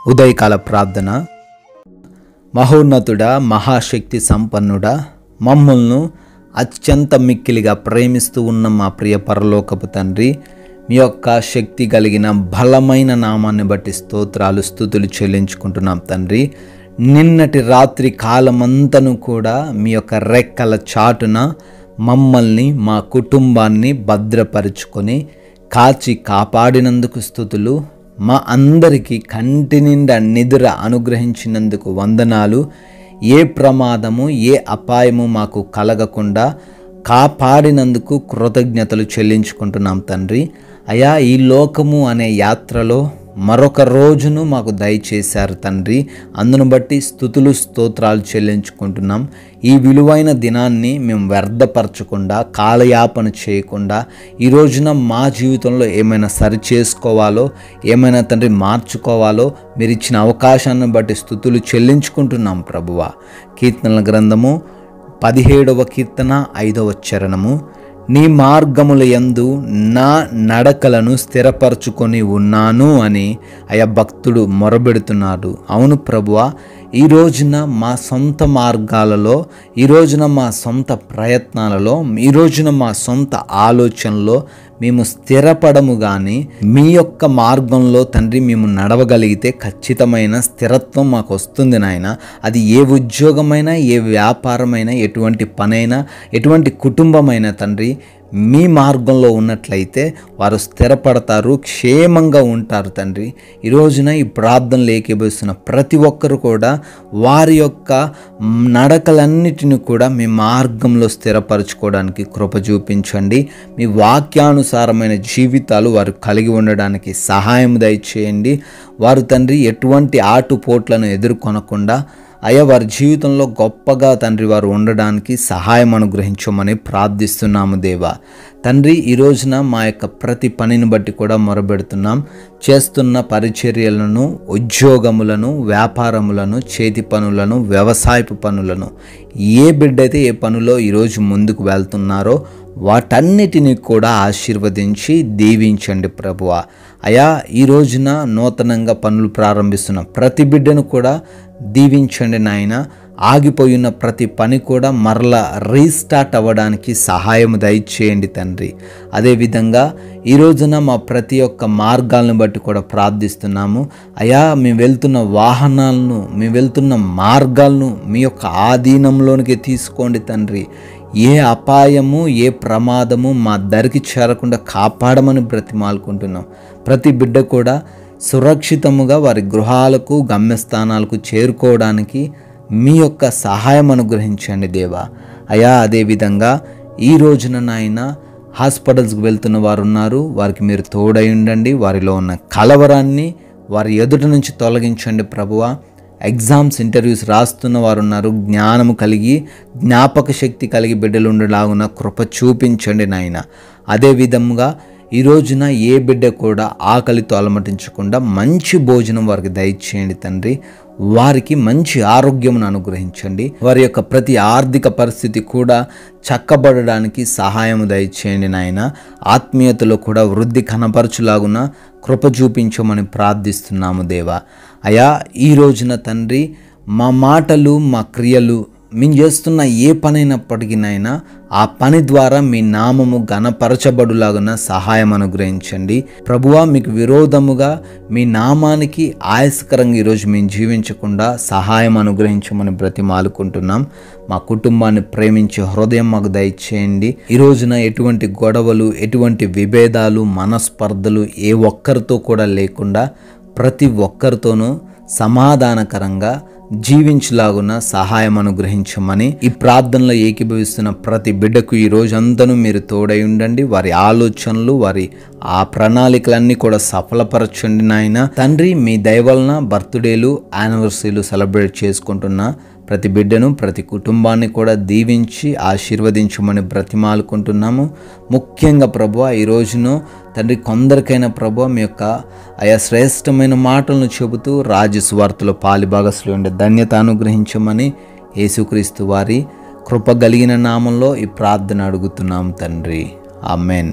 ఉదయకాల ప్రార్థన. మహోన్నతుడా, మహాశక్తి సంపన్నుడా, మమ్మల్ని అత్యంత మిక్కిలిగా ప్రేమిస్తూ ఉన్న మా ప్రియ పరలోకపు తండ్రి, మీ యొక్క శక్తి కలిగిన బలమైన నామాన్ని బట్టి స్తోత్రాలు స్తుతులు చెల్లించుకుంటున్నాం తండ్రి. నిన్నటి రాత్రి కాలమంతను కూడా మీ యొక్క రెక్కల చాటున మమ్మల్ని, మా కుటుంబాన్ని భద్రపరుచుకొని కాచి కాపాడినందుకు స్తుతులు. మా అందరికీ కంటి నిండా నిద్ర అనుగ్రహించినందుకు వందనాలు. ఏ ప్రమాదము, ఏ అపాయము మాకు కలగకుండా కాపాడినందుకు కృతజ్ఞతలు చెల్లించుకుంటున్నాం తండ్రి. అయా, ఈ లోకము అనే యాత్రలో మరొక రోజును మాకు దయచేశారు తండ్రి. అందును బట్టి స్తుతులు స్తోత్రాలు చెల్లించుకుంటున్నాం. ఈ విలువైన దినాన్ని మేము వ్యర్థపరచకుండా, కాలయాపన చేయకుండా, ఈ రోజున మా జీవితంలో ఏమైనా సరి చేసుకోవాలో, ఏమైనా తండ్రి మార్చుకోవాలో మీరు ఇచ్చిన అవకాశాన్ని బట్టి స్తుతులు చెల్లించుకుంటున్నాం ప్రభువా. కీర్తనల గ్రంథము 17వ కీర్తన 5వ చరణము. నీ మార్గముల యందు నా నడకలను స్థిరపరచుకొని ఉన్నాను అని అయా భక్తుడు మొరబెడుతున్నాడు. అవును ప్రభువా, ఈ రోజున మా సొంత మార్గాలలో, ఈ రోజున మా సొంత ప్రయత్నాలలో, ఈ రోజున మా సొంత ఆలోచనలో మేము స్థిరపడము కానీ మీ యొక్క మార్గంలో తండ్రి మేము నడవగలిగితే ఖచ్చితమైన స్థిరత్వం మాకు వస్తుంది నాయన. అది ఏ ఉద్యోగమైనా, ఏ వ్యాపారమైనా, ఎటువంటి పనైనా, ఎటువంటి కుటుంబమైనా తండ్రి మీ మార్గంలో ఉన్నట్లయితే వారు స్థిరపడతారు, క్షేమంగా ఉంటారు తండ్రి. ఈ రోజున ఈ ప్రార్థనలు ఏకీభవిస్తున్న ప్రతి ఒక్కరు కూడా వారి యొక్క నడకలన్నిటిని కూడా మీ మార్గంలో స్థిరపరచుకోవడానికి కృప చూపించండి. మీ వాక్యానుసారమైన జీవితాలు వారు కలిగి ఉండడానికి సహాయం దయచేయండి. వారు తండ్రి ఎటువంటి ఆటుపోట్లను ఎదుర్కొనకుండా అయ్యా వారి జీవితంలో గొప్పగా తండ్రి వారు ఉండడానికి సహాయం అనుగ్రహించమని ప్రార్థిస్తున్నాము దేవా. తండ్రి, ఈ రోజున మా యొక్క ప్రతి పనిని బట్టి కూడా మొరబెడుతున్నాం. చేస్తున్న పరిచర్యలను, ఉద్యోగములను, వ్యాపారములను, చేతి పనులను, వ్యవసాయపు పనులను, ఏ బిడ్డైతే ఏ పనులో ఈరోజు ముందుకు వెళ్తున్నారో వాటన్నిటినీ కూడా ఆశీర్వదించి దీవించండి ప్రభువా. అయా, ఈ రోజున నూతనంగా పనులు ప్రారంభిస్తున్న ప్రతి బిడ్డను కూడా దీవించండి నాయన. ఆగిపోయిన ప్రతి పని కూడా మరలా రీస్టార్ట్ అవ్వడానికి సహాయం దయచేయండి తండ్రి. అదేవిధంగా ఈ రోజున మా ప్రతి ఒక్క మార్గాలను బట్టి కూడా ప్రార్థిస్తున్నాము. అయా, మేము వెళ్తున్న వాహనాలను, మేము వెళ్తున్న మార్గాలను మీ యొక్క ఆధీనంలోనికి తీసుకోండి తండ్రి. ఏ అపాయము, ఏ ప్రమాదము మా దరికి చేరకుండా కాపాడమని బ్రతిమాలుకుంటున్నాం. ప్రతి బిడ్డ కూడా సురక్షితముగా వారి గృహాలకు, గమ్యస్థానాలకు చేరుకోవడానికి మీ యొక్క సహాయం అనుగ్రహించండి దేవా. అయా, అదేవిధంగా ఈ రోజున నాయన హాస్పిటల్స్కి వెళ్తున్న వారు ఉన్నారు, వారికి మీరు తోడై ఉండండి. వారిలో ఉన్న కలవరాన్ని వారి ఎదుట నుంచి తొలగించండి ప్రభువా. ఎగ్జామ్స్, ఇంటర్వ్యూస్ రాస్తున్న వారు ఉన్నారు, జ్ఞానము కలిగి, జ్ఞాపక శక్తి కలిగి బిడ్డలు ఉండేలాగున కృప చూపించండి నాయన. అదేవిధంగా ఈ రోజున ఏ బిడ్డ కూడా ఆకలితో అలమటించకుండా మంచి భోజనం వారికి దయచేయండి తండ్రి. వారికి మంచి ఆరోగ్యమును అనుగ్రహించండి. వారి యొక్క ప్రతి ఆర్థిక పరిస్థితి కూడా చక్కబడడానికి సహాయం దయచేయండి నాయన. ఆత్మీయతలో కూడా వృద్ధి కనపరచులాగున కృప చూపించమని ప్రార్థిస్తున్నాము దేవా. అయా, ఈ రోజున తండ్రి మా మాటలు, మా క్రియలు, మేము చేస్తున్న ఏ పనైనప్పటికీ నాయన ఆ పని ద్వారా మీ నామము ఘనపరచబడులాగున సహాయం అనుగ్రహించండి ప్రభువా. మీకు విరోధముగా మీ నామానికి ఆయాసకరంగా ఈరోజు మేము జీవించకుండా సహాయం అనుగ్రహించమని బ్రతిమాలుకుంటున్నాం. మా కుటుంబాన్ని ప్రేమించే హృదయం మాకు దయచేయండి. ఈ రోజున ఎటువంటి గొడవలు, ఎటువంటి విభేదాలు, మనస్పర్ధలు ఏ ఒక్కరితో కూడా లేకుండా ప్రతి ఒక్కరితోనూ సమాధానకరంగా జీవించులాగున సహాయం అనుగ్రహించమని ఈ ప్రార్థనలో ఏకీభవిస్తున్న ప్రతి బిడ్డకు ఈ రోజంతను మీరు తోడై ఉండండి. వారి ఆలోచనలు, వారి ఆ ప్రణాళికలన్నీ కూడా సఫలపరచండి నాయన తండ్రి. మీ దయ వలన బర్త్డేలు, యానివర్సరీలు సెలబ్రేట్ చేసుకుంటున్న ప్రతి బిడ్డను, ప్రతి కుటుంబాన్ని కూడా దీవించి ఆశీర్వదించమని బ్రతిమాలుకుంటున్నాము. ముఖ్యంగా ప్రభువా, ఈ రోజును తండ్రి కొందరికైనా ప్రభువా మీ యొక్క ఆయా శ్రేష్టమైన మాటలను చెబుతూ రాజ్య సువార్తలో పాలిభాగస్సులు ఉండే ధన్యత అనుగ్రహించమని యేసుక్రీస్తు వారి కృప కలిగిన నామంలో ఈ ప్రార్థన అడుగుతున్నాము తండ్రి. ఆమెన్.